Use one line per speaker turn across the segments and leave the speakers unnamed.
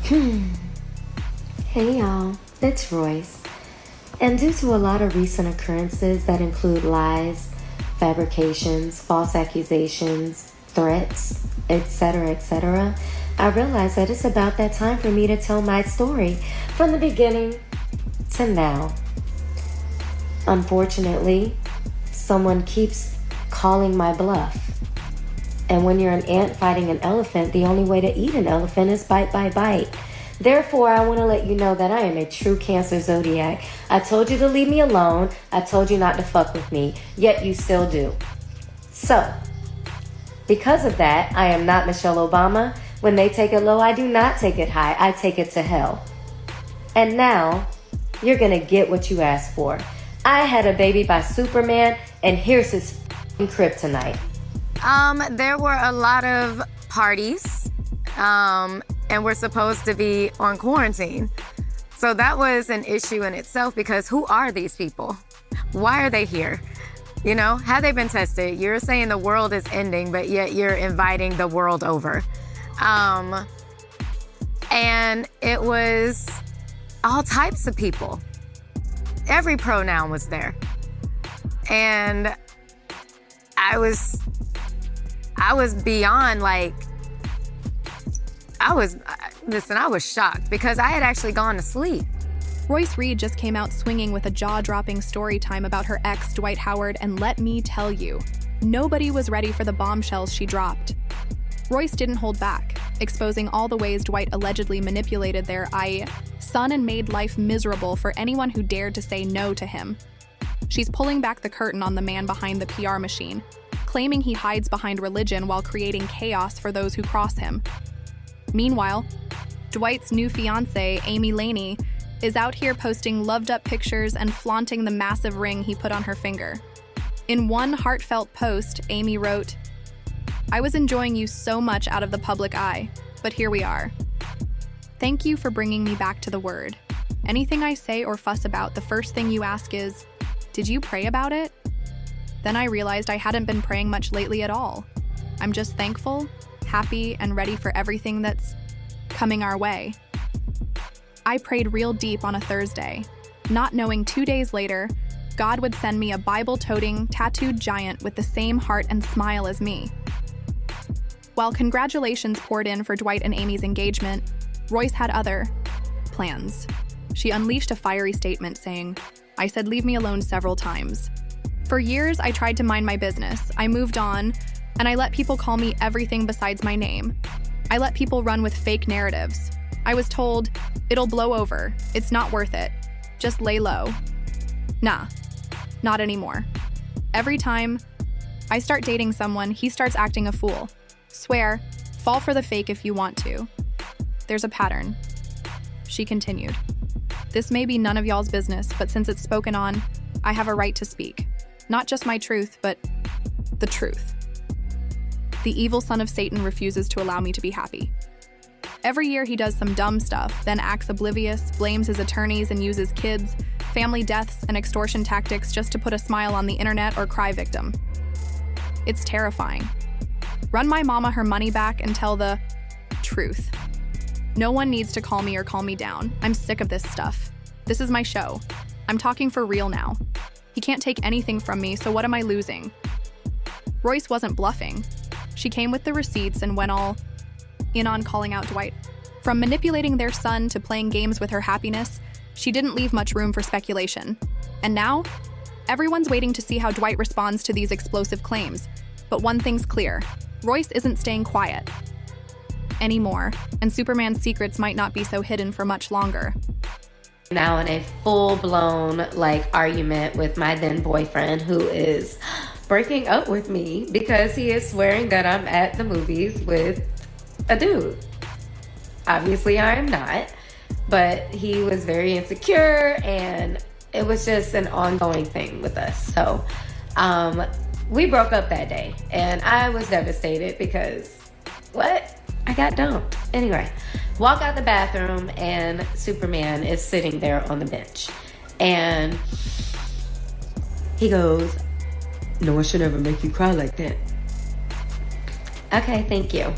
Hey y'all, it's Royce. And due to a lot of recent occurrences that include lies, fabrications, false accusations, threats, etc., I realized that it's about that time for me to tell my story from the beginning to now. Unfortunately, someone keeps calling my bluff. And when you're an ant fighting an elephant, the only way to eat an elephant is bite by bite. Therefore, I want to let you know that I am a true Cancer zodiac. I told you to leave me alone. I told you not to fuck with me, yet you still do. So, because of that, I am not Michelle Obama. When they take it low, I do not take it high. I take it to hell. And now, you're going to get what you asked for. I had a baby by Superman, and here's his kryptonite.
There were a lot of parties, and we're supposed to be on quarantine. So that was an issue in itself because who are these people? Why are they here? You know, have they been tested? You're saying the world is ending, but yet you're inviting the world over. And it was all types of people. Every pronoun was there. And I was beyond I was shocked because I had actually gone to sleep.
Royce Reed just came out swinging with a jaw-dropping story time about her ex, Dwight Howard, and let me tell you, nobody was ready for the bombshells she dropped. Royce didn't hold back, exposing all the ways Dwight allegedly manipulated their son and made life miserable for anyone who dared to say no to him. She's pulling back the curtain on the man behind the PR machine, claiming he hides behind religion while creating chaos for those who cross him. Meanwhile, Dwight's new fiancée, Amy Laney, is out here posting loved-up pictures and flaunting the massive ring he put on her finger. In one heartfelt post, Amy wrote, "I was enjoying you so much out of the public eye, but here we are. Thank you for bringing me back to the Word. Anything I say or fuss about, the first thing you ask is, did you pray about it? Then I realized I hadn't been praying much lately at all. I'm just thankful, happy, and ready for everything that's coming our way." I prayed real deep on a Thursday, not knowing 2 days later, God would send me a Bible-toting, tattooed giant with the same heart and smile as me. While congratulations poured in for Dwight and Amy's engagement, Royce had other plans. She unleashed a fiery statement saying, "I said leave me alone several times. For years, I tried to mind my business. I moved on, and I let people call me everything besides my name. I let people run with fake narratives. I was told, it'll blow over. It's not worth it. Just lay low. Nah, not anymore. Every time I start dating someone, he starts acting a fool. Swear, fall for the fake if you want to. There's a pattern." She continued, "This may be none of y'all's business, but since it's spoken on, I have a right to speak. Not just my truth, but the truth. The evil son of Satan refuses to allow me to be happy. Every year he does some dumb stuff, then acts oblivious, blames his attorneys, and uses kids, family deaths, and extortion tactics just to put a smile on the internet or cry victim. It's terrifying. Run my mama her money back and tell the truth. No one needs to call me or call me down. I'm sick of this stuff. This is my show. I'm talking for real now. He can't take anything from me, so what am I losing?" Royce wasn't bluffing. She came with the receipts and went all in on calling out Dwight. From manipulating their son to playing games with her happiness, she didn't leave much room for speculation. And now, everyone's waiting to see how Dwight responds to these explosive claims. But one thing's clear, Royce isn't staying quiet anymore, and Superman's secrets might not be so hidden for much longer.
Now in a full-blown argument with my then boyfriend, who is breaking up with me because he is swearing that I'm at the movies with a dude. Obviously I am not, but he was very insecure and it was just an ongoing thing with us. So we broke up that day and I was devastated because I got dumped. Anyway, walk out the bathroom and Superman is sitting there on the bench and he goes, "No one should ever make you cry like that." Okay, thank you.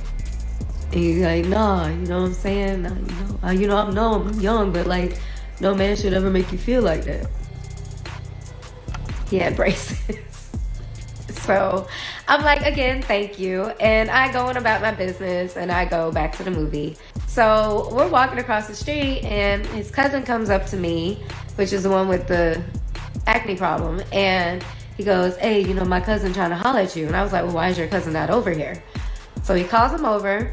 And he's like, nah, you know what I'm saying? Nah, I'm young, but like, no man should ever make you feel like that. He had braces. So I'm like, again, thank you. And I go on about my business and I go back to the movie. So we're walking across the street and his cousin comes up to me, which is the one with the acne problem. And he goes, hey, my cousin trying to holler at you. And I was like, well, why is your cousin not over here? So he calls him over.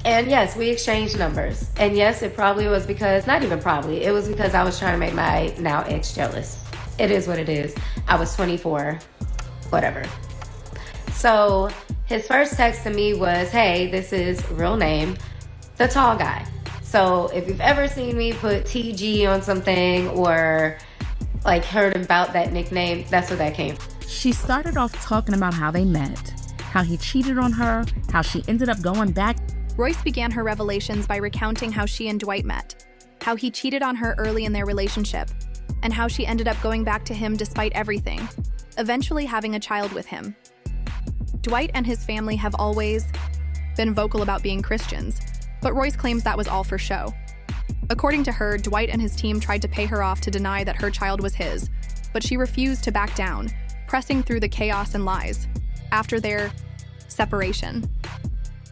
And yes, we exchanged numbers. And yes, it probably was because, not even probably, it was because I was trying to make my now ex jealous. It is what it is. I was 24, whatever. So his first text to me was, hey, this is real name, the tall guy. So if you've ever seen me put TG on something or like heard about that nickname, that's where that came from.
She started off talking about how they met, how he cheated on her, how she ended up going back.
Royce began her revelations by recounting how she and Dwight met, how he cheated on her early in their relationship, and how she ended up going back to him despite everything, eventually having a child with him. Dwight and his family have always been vocal about being Christians, but Royce claims that was all for show. According to her, Dwight and his team tried to pay her off to deny that her child was his, but she refused to back down, pressing through the chaos and lies. After their separation,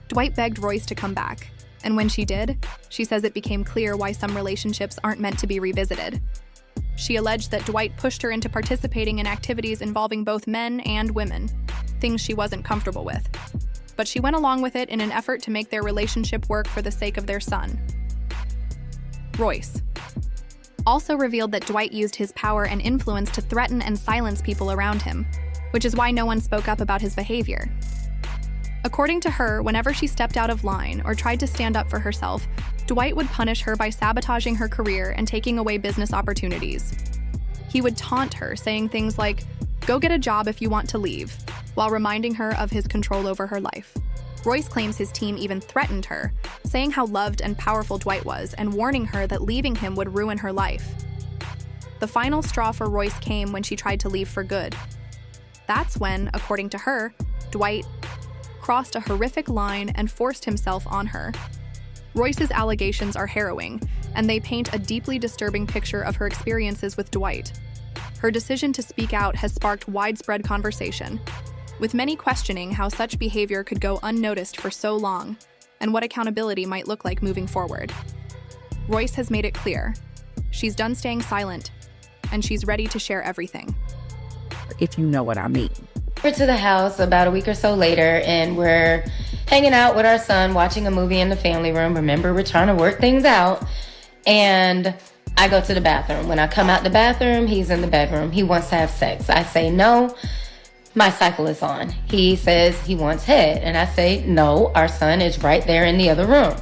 Dwight begged Royce to come back, and when she did, she says it became clear why some relationships aren't meant to be revisited. She alleged that Dwight pushed her into participating in activities involving both men and women, things she wasn't comfortable with. But she went along with it in an effort to make their relationship work for the sake of their son. Royce also revealed that Dwight used his power and influence to threaten and silence people around him, which is why no one spoke up about his behavior. According to her, whenever she stepped out of line or tried to stand up for herself, Dwight would punish her by sabotaging her career and taking away business opportunities. He would taunt her, saying things like, "Go get a job if you want to leave," while reminding her of his control over her life. Royce claims his team even threatened her, saying how loved and powerful Dwight was and warning her that leaving him would ruin her life. The final straw for Royce came when she tried to leave for good. That's when, according to her, Dwight crossed a horrific line and forced himself on her. Royce's allegations are harrowing, and they paint a deeply disturbing picture of her experiences with Dwight. Her decision to speak out has sparked widespread conversation, with many questioning how such behavior could go unnoticed for so long, and what accountability might look like moving forward. Royce has made it clear. She's done staying silent, and she's ready to share everything.
If you know what I mean.
We're to the house about a week or so later, and we're hanging out with our son, watching a movie in the family room. Remember, we're trying to work things out. And I go to the bathroom. When I come out the bathroom, he's in the bedroom. He wants to have sex. I say, no, my cycle is on. He says he wants head. And I say, no, our son is right there in the other room.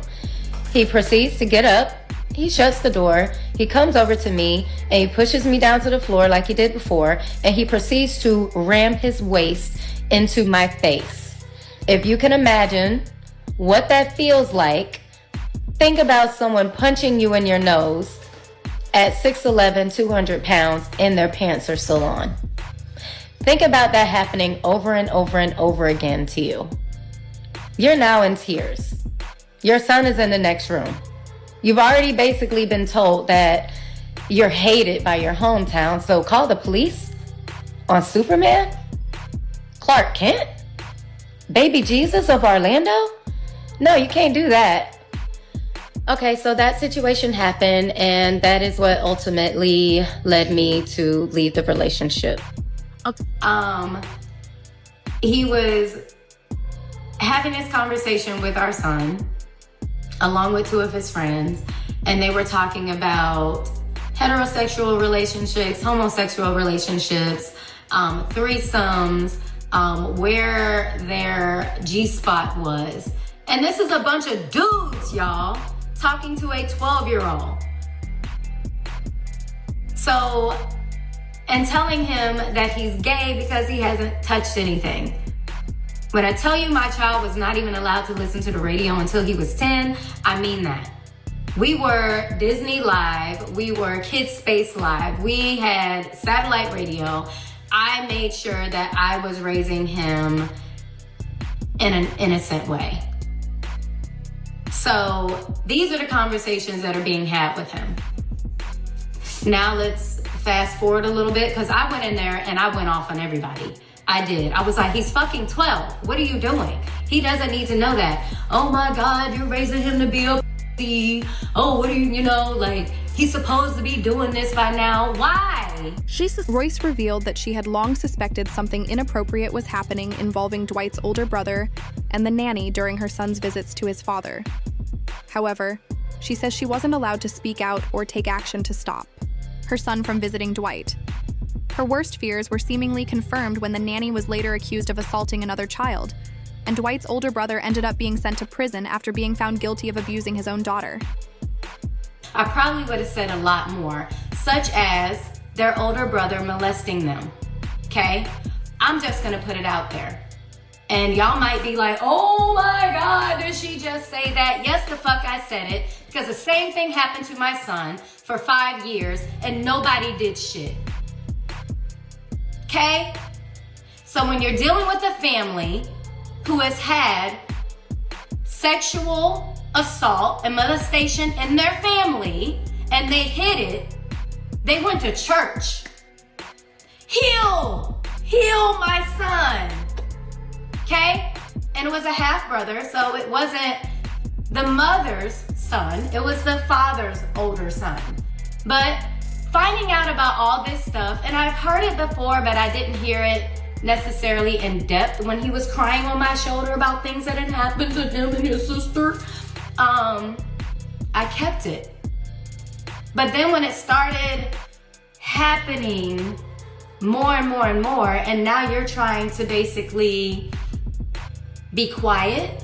He proceeds to get up. He shuts the door. He comes over to me and he pushes me down to the floor like he did before. And he proceeds to ram his waist into my face. If you can imagine what that feels like, think about someone punching you in your nose at 6'11", 200 pounds, and their pants are still on. Think about that happening over and over and over again to you. You're now in tears. Your son is in the next room. You've already basically been told that you're hated by your hometown, so call the police on Superman? Clark Kent? Baby Jesus of Orlando? No, you can't do that. Okay, so that situation happened, and that is what ultimately led me to leave the relationship.
Okay.
He was having this conversation with our son, along with two of his friends, and they were talking about heterosexual relationships, homosexual relationships, threesomes, where their G-spot was. And this is a bunch of dudes, y'all, talking to a 12-year-old. So, and telling him that he's gay because he hasn't touched anything. When I tell you my child was not even allowed to listen to the radio until he was 10, I mean that. We were Disney Live, we were Kids Space Live, we had satellite radio. I made sure that I was raising him in an innocent way. So these are the conversations that are being had with him. Now let's fast forward a little bit, because I went in there and I went off on everybody. I did. I was like, he's fucking 12. What are you doing? He doesn't need to know that. Oh my God, you're raising him to be a p***. Oh, what are you like, he's supposed to be doing this by now. Why?
Royce revealed that she had long suspected something inappropriate was happening involving Dwight's older brother and the nanny during her son's visits to his father. However, she says she wasn't allowed to speak out or take action to stop her son from visiting Dwight. Her worst fears were seemingly confirmed when the nanny was later accused of assaulting another child, and Dwight's older brother ended up being sent to prison after being found guilty of abusing his own daughter.
I probably would have said a lot more, such as their older brother molesting them, okay? I'm just gonna put it out there. And y'all might be like, oh my God, did she just say that? Yes, the fuck I said it, because the same thing happened to my son for 5 years and nobody did shit. Okay? So when you're dealing with a family who has had sexual assault and molestation in their family and they hid it, they went to church. Heal my son. Okay? And it was a half brother, so it wasn't the mother's son, it was the father's older son. But finding out about all this stuff, and I've heard it before, but I didn't hear it necessarily in depth when he was crying on my shoulder about things that had happened to him and his sister. I kept it. But then when it started happening more and more and more, and now you're trying to basically be quiet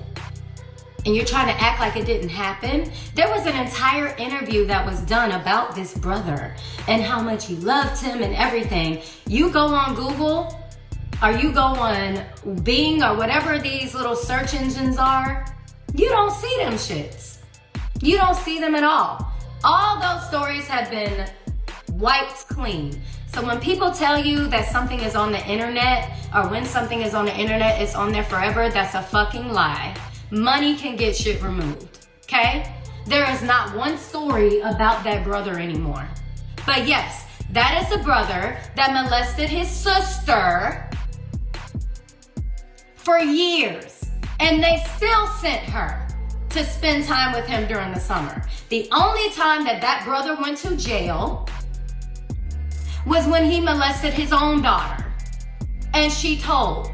and you're trying to act like it didn't happen. There was an entire interview that was done about this brother and how much he loved him and everything. You go on Google or you go on Bing or whatever these little search engines are, you don't see them shits. You don't see them at all. All those stories have been wiped clean. So when people tell you that something is on the internet, or when something is on the internet, it's on there forever, that's a fucking lie. Money can get shit removed, okay? There is not one story about that brother anymore. But yes, that is the brother that molested his sister for years. And they still sent her to spend time with him during the summer. The only time that that brother went to jail was when he molested his own daughter. And she told.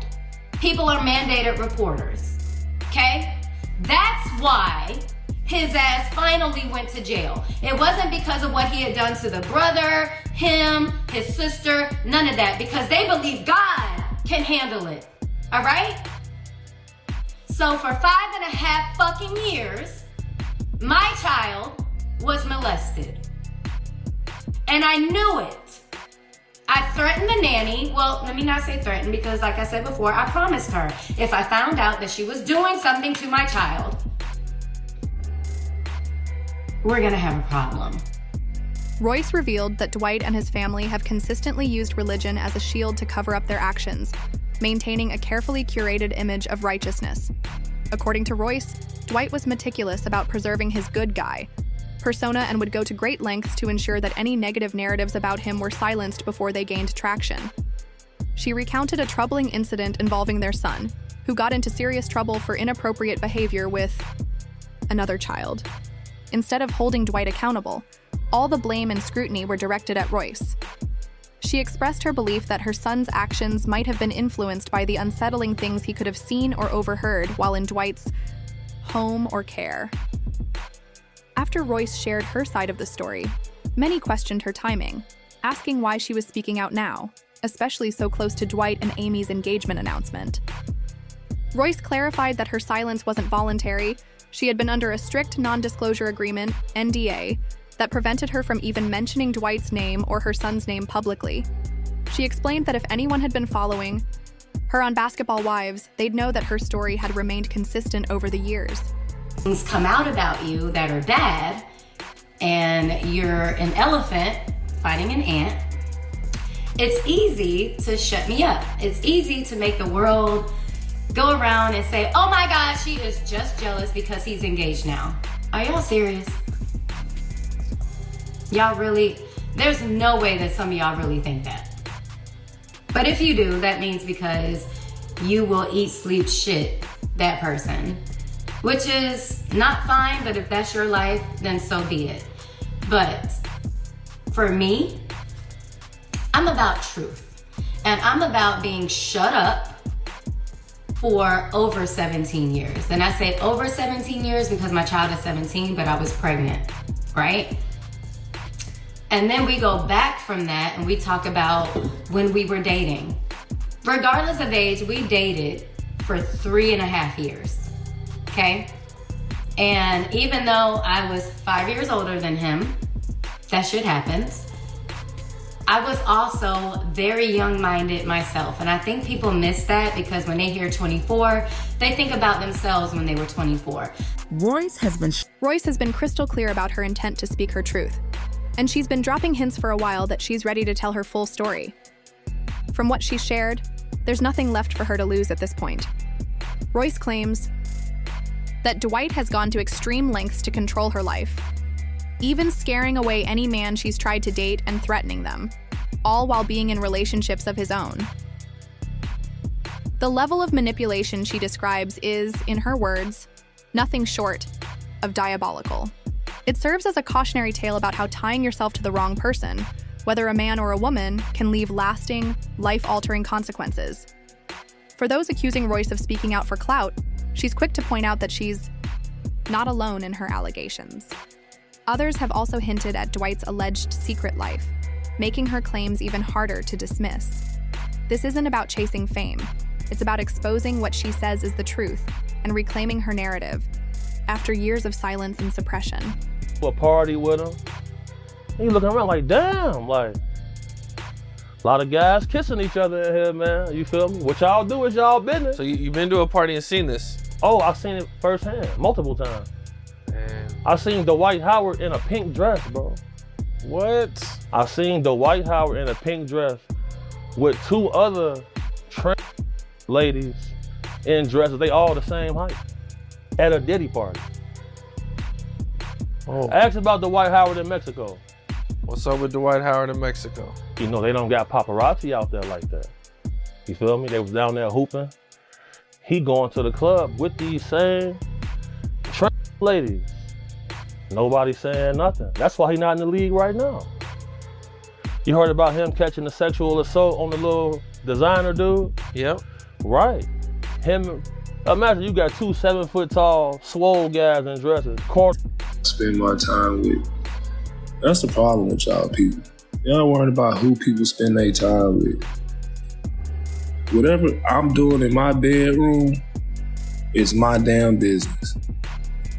People are mandated reporters, okay? That's why his ass finally went to jail. It wasn't because of what he had done to the brother, him, his sister, none of that, because they believe God can handle it, all right? So for 5.5 fucking years, my child was molested. And I knew it. I threatened the nanny. Well, let me not say threatened, because like I said before, I promised her if I found out that she was doing something to my child, we're gonna have a problem.
Royce revealed that Dwight and his family have consistently used religion as a shield to cover up their actions, maintaining a carefully curated image of righteousness. According to Royce, Dwight was meticulous about preserving his good guy persona and would go to great lengths to ensure that any negative narratives about him were silenced before they gained traction. She recounted a troubling incident involving their son, who got into serious trouble for inappropriate behavior with another child. Instead of holding Dwight accountable, all the blame and scrutiny were directed at Royce. She expressed her belief that her son's actions might have been influenced by the unsettling things he could have seen or overheard while in Dwight's home or care. After Royce shared her side of the story, many questioned her timing, asking why she was speaking out now, especially so close to Dwight and Amy's engagement announcement. Royce clarified that her silence wasn't voluntary. She had been under a strict non-disclosure agreement, NDA, that prevented her from even mentioning Dwight's name or her son's name publicly. She explained that if anyone had been following her on Basketball Wives, they'd know that her story had remained consistent over the years.
Things come out about you that are bad, and you're an elephant fighting an ant, it's easy to shut me up. It's easy to make the world go around and say, oh my God, she is just jealous because he's engaged now. Are y'all serious? Y'all really, there's no way that some of y'all really think that. But if you do, that means because you will eat, sleep, shit that person, which is not fine, but if that's your life, then so be it. But for me, I'm about truth, and I'm about being shut up for over 17 years. And I say over 17 years because my child is 17, but I was pregnant, right? And then we go back from that and we talk about when we were dating. Regardless of age, we dated for 3.5 years, okay? And even though I was 5 years older than him, that shit happens. I was also very young-minded myself, and I think people miss that because when they hear 24, they think about themselves when they were 24.
Royce has been
crystal clear about her intent to speak her truth, and she's been dropping hints for a while that she's ready to tell her full story. From what she shared, there's nothing left for her to lose at this point. Royce claims that Dwight has gone to extreme lengths to control her life, even scaring away any man she's tried to date and threatening them, all while being in relationships of his own. The level of manipulation she describes is, in her words, nothing short of diabolical. It serves as a cautionary tale about how tying yourself to the wrong person, whether a man or a woman, can leave lasting, life-altering consequences. For those accusing Royce of speaking out for clout, she's quick to point out that she's not alone in her allegations. Others have also hinted at Dwight's alleged secret life, making her claims even harder to dismiss. This isn't about chasing fame. It's about exposing what she says is the truth and reclaiming her narrative after years of silence and suppression.
A party with him. He looking around like, damn, like, a lot of guys kissing each other in here, man. You feel me? What y'all do is y'all business.
So you've been to a party and seen this?
Oh, I've seen it firsthand, multiple times.
Man.
I seen Dwight Howard in a pink dress, bro.
What?
I seen Dwight Howard in a pink dress with 2 other trans ladies in dresses. They all the same height at a Diddy party.
Oh.
Ask about Dwight Howard in Mexico.
What's up with Dwight Howard in Mexico?
You know, they don't got paparazzi out there like that. You feel me? They was down there hooping. He going to the club with these same trans ladies. Nobody saying nothing. That's why he not in the league right now. You heard about him catching the sexual assault on the little designer dude?
Yep.
Right. Him, imagine you got 2 7-foot-tall, swole guys in dresses.
Spend my time with. That's the problem with y'all people. Y'all worried about who people spend their time with. Whatever I'm doing in my bedroom is my damn business.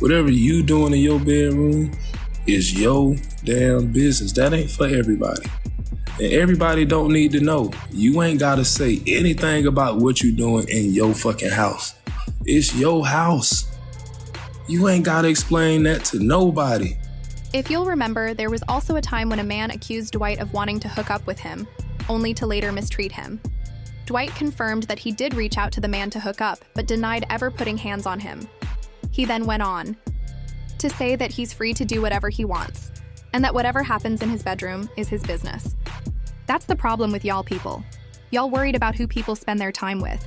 Whatever you doing in your bedroom is your damn business. That ain't for everybody. And everybody don't need to know. You ain't gotta say anything about what you doing in your fucking house. It's your house. You ain't gotta explain that to nobody.
If you'll remember, there was also a time when a man accused Dwight of wanting to hook up with him, only to later mistreat him. Dwight confirmed that he did reach out to the man to hook up, but denied ever putting hands on him. He then went on to say that he's free to do whatever he wants, and that whatever happens in his bedroom is his business. That's the problem with y'all people. Y'all worried about who people spend their time with.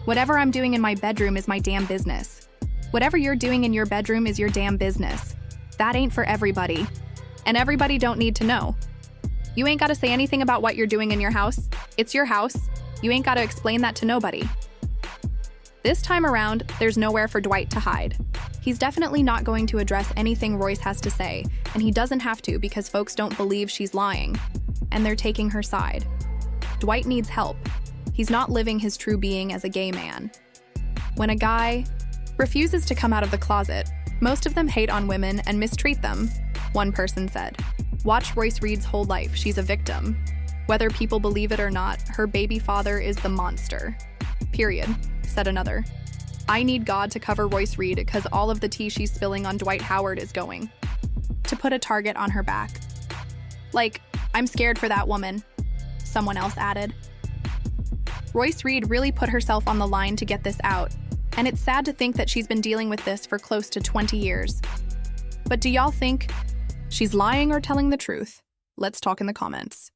Whatever I'm doing in my bedroom is my damn business. Whatever you're doing in your bedroom is your damn business. That ain't for everybody. And everybody don't need to know. You ain't gotta say anything about what you're doing in your house. It's your house. You ain't gotta explain that to nobody. This time around, there's nowhere for Dwight to hide. He's definitely not going to address anything Royce has to say, and he doesn't have to because folks don't believe she's lying, and they're taking her side. Dwight needs help. He's not living his true being as a gay man. When a guy refuses to come out of the closet, most of them hate on women and mistreat them, one person said. Watch Royce Reed's whole life, she's a victim. Whether people believe it or not, her baby father is the monster. Period, said another. I need God to cover Royce Reed because all of the tea she's spilling on Dwight Howard is going to put a target on her back. Like, I'm scared for that woman, someone else added. Royce Reed really put herself on the line to get this out, and it's sad to think that she's been dealing with this for close to 20 years. But do y'all think she's lying or telling the truth? Let's talk in the comments.